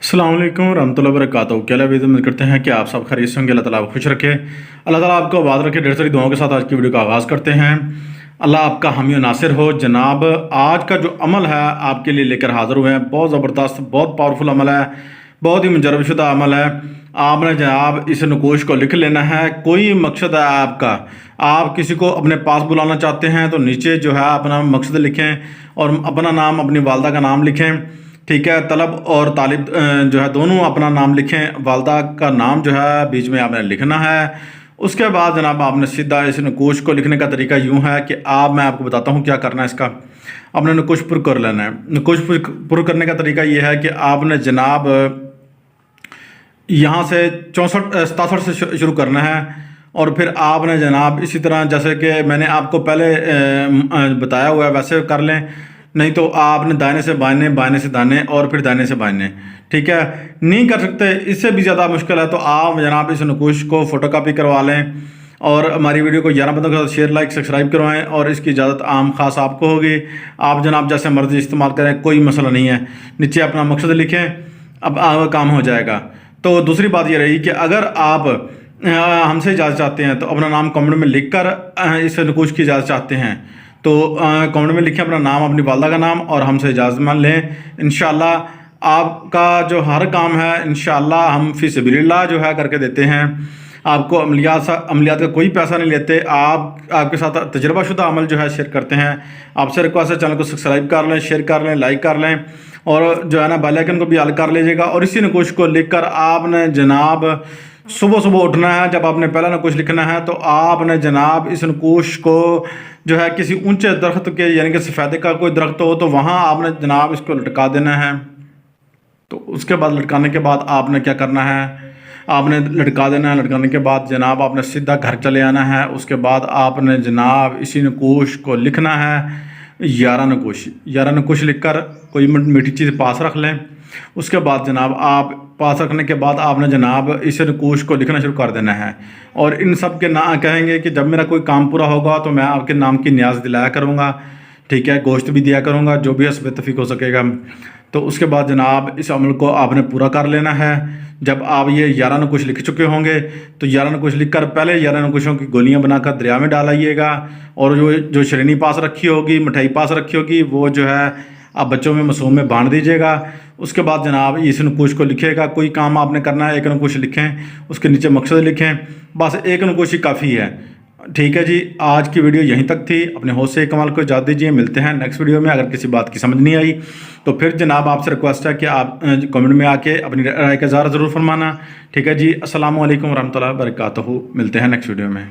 السلام علیکم ورحمۃ اللہ وبرکاتہ۔ کیا امید کرتے ہیں کہ آپ سب خیریت سے ہوں گے۔ اللہ تعالیٰ آپ خوش رکھے، اللہ تعالیٰ آپ کو آباد رکھے۔ ڈھیر ساری دعاؤں کے ساتھ آج کی ویڈیو کا آغاز کرتے ہیں۔ اللہ آپ کا حامی و ناصر ہو۔ جناب آج کا جو عمل ہے آپ کے لیے لے کر حاضر ہوئے ہیں، بہت زبردست، بہت پاورفل عمل ہے، بہت ہی مجرب شدہ عمل ہے۔ آپ نے جناب اس نقوش کو لکھ لینا ہے۔ کوئی مقصد ہے آپ کا، آپ کسی کو اپنے پاس بلانا چاہتے ہیں تو نیچے جو ہے اپنا مقصد لکھیں اور اپنا نام، اپنی والدہ کا نام لکھیں، ٹھیک ہے۔ طلب اور طالب جو ہے دونوں اپنا نام لکھیں، والدہ کا نام جو ہے بیچ میں آپ نے لکھنا ہے۔ اس کے بعد جناب آپ نے سیدھا اس نقوش کو لکھنے کا طریقہ یوں ہے کہ میں آپ کو بتاتا ہوں کیا کرنا ہے۔ اس کا آپ نے نقوش پر کر لینا ہے۔ نقوش پر کرنے کا طریقہ یہ ہے کہ آپ نے جناب یہاں سے 67 سے شروع کرنا ہے، اور پھر آپ نے جناب اسی طرح جیسے کہ میں نے آپ کو پہلے بتایا ہوا ہے ویسے کر لیں، نہیں تو آپ نے دائنے سے بائنے، بائنے سے دانے اور پھر دائنے سے بائنے، ٹھیک ہے۔ نہیں کر سکتے، اس سے بھی زیادہ مشکل ہے تو آپ جناب اس نقوش کو فوٹو کاپی کروا لیں اور ہماری ویڈیو کو 11 بندوں کے ساتھ شیئر، لائک، سبسکرائب کروائیں، اور اس کی اجازت عام خاص آپ کو ہوگی۔ آپ جناب جیسے مرضی استعمال کریں، کوئی مسئلہ نہیں ہے۔ نیچے اپنا مقصد لکھیں، اب کام ہو جائے گا۔ تو دوسری بات یہ رہی کہ اگر آپ ہم سے اجازت چاہتے ہیں تو اپنا نام کمنٹ میں لکھ کر اس نقوش کی اجازت چاہتے ہیں تو کمنٹ میں لکھیں اپنا نام، اپنی والدہ کا نام، اور ہم سے اجازت مان لیں۔ انشاءاللہ آپ کا جو ہر کام ہے انشاءاللہ ہم فی سبیل اللہ جو ہے کر کے دیتے ہیں۔ آپ کو عملیات کا کوئی پیسہ نہیں لیتے، آپ کے ساتھ تجربہ شدہ عمل جو ہے شیئر کرتے ہیں۔ آپ سے ریکویسٹ ہے چینل کو سبسکرائب کر لیں، شیئر کر لیں، لائک کر لیں، اور جو ہے نا بیل آئیکن کو بھی آل کر لیجیے گا۔ اور اسی نقوش کو لکھ کر آپ نے جناب صبح اٹھنا ہے۔ جب آپ نے پہلا نقوش لکھنا ہے تو آپ نے جناب اس نقوش کو جو ہے کسی اونچے درخت کے، یعنی کہ سفیدے کا کوئی درخت ہو تو وہاں آپ نے جناب اس کو لٹکا دینا ہے۔ تو اس کے بعد لٹکانے کے بعد آپ نے کیا کرنا ہے، آپ نے لٹکا دینا ہے۔ لٹکانے کے بعد جناب آپ نے سیدھا گھر چلے آنا ہے۔ اس کے بعد آپ نے جناب اسی نقوش کو لکھنا ہے 11 نقوش 11 نقوش لکھ کر کوئی میٹھی چیز پاس رکھ لیں۔ اس کے بعد جناب آپ پاس رکھنے کے بعد آپ نے جناب اس نقوش کو لکھنا شروع کر دینا ہے، اور ان سب کے کہیں گے کہ جب میرا کوئی کام پورا ہوگا تو میں آپ کے نام کی نیاز دلایا کروں گا، ٹھیک ہے، گوشت بھی دیا کروں گا، جو بھی حسب توفیق ہو سکے گا۔ تو اس کے بعد جناب اس عمل کو آپ نے پورا کر لینا ہے۔ جب آپ یہ 11 نقوش لکھ چکے ہوں گے تو 11 نقوش لکھ کر پہلے 11 نقوشوں کی گولیاں بنا کر دریا میں ڈال آئیے گا، اور جو شرینی پاس رکھی ہوگی، مٹھائی پاس رکھی ہوگی، وہ جو ہے آپ بچوں میں معصوم میں بانٹ دیجیے گا۔ اس کے بعد جناب اس نقوش کو لکھے گا، کوئی کام آپ نے کرنا ہے، ایک نقوش لکھیں، اس کے نیچے مقصد لکھیں، بس ایک نقوش ہی کافی ہے، ٹھیک ہے جی۔ آج کی ویڈیو یہیں تک تھی، اپنے ہوش سے کمال کو اجازت دیجیے، ملتے ہیں نیکسٹ ویڈیو میں۔ اگر کسی بات کی سمجھ نہیں آئی تو پھر جناب آپ سے ریکویسٹ ہے کہ آپ کمنٹ میں آ کے اپنی رائے کا اظہار ضرور فرمانا، ٹھیک ہے جی۔ السلام علیکم ورحمۃ اللہ وبرکاتہ، ملتے ہیں نیکسٹ ویڈیو میں۔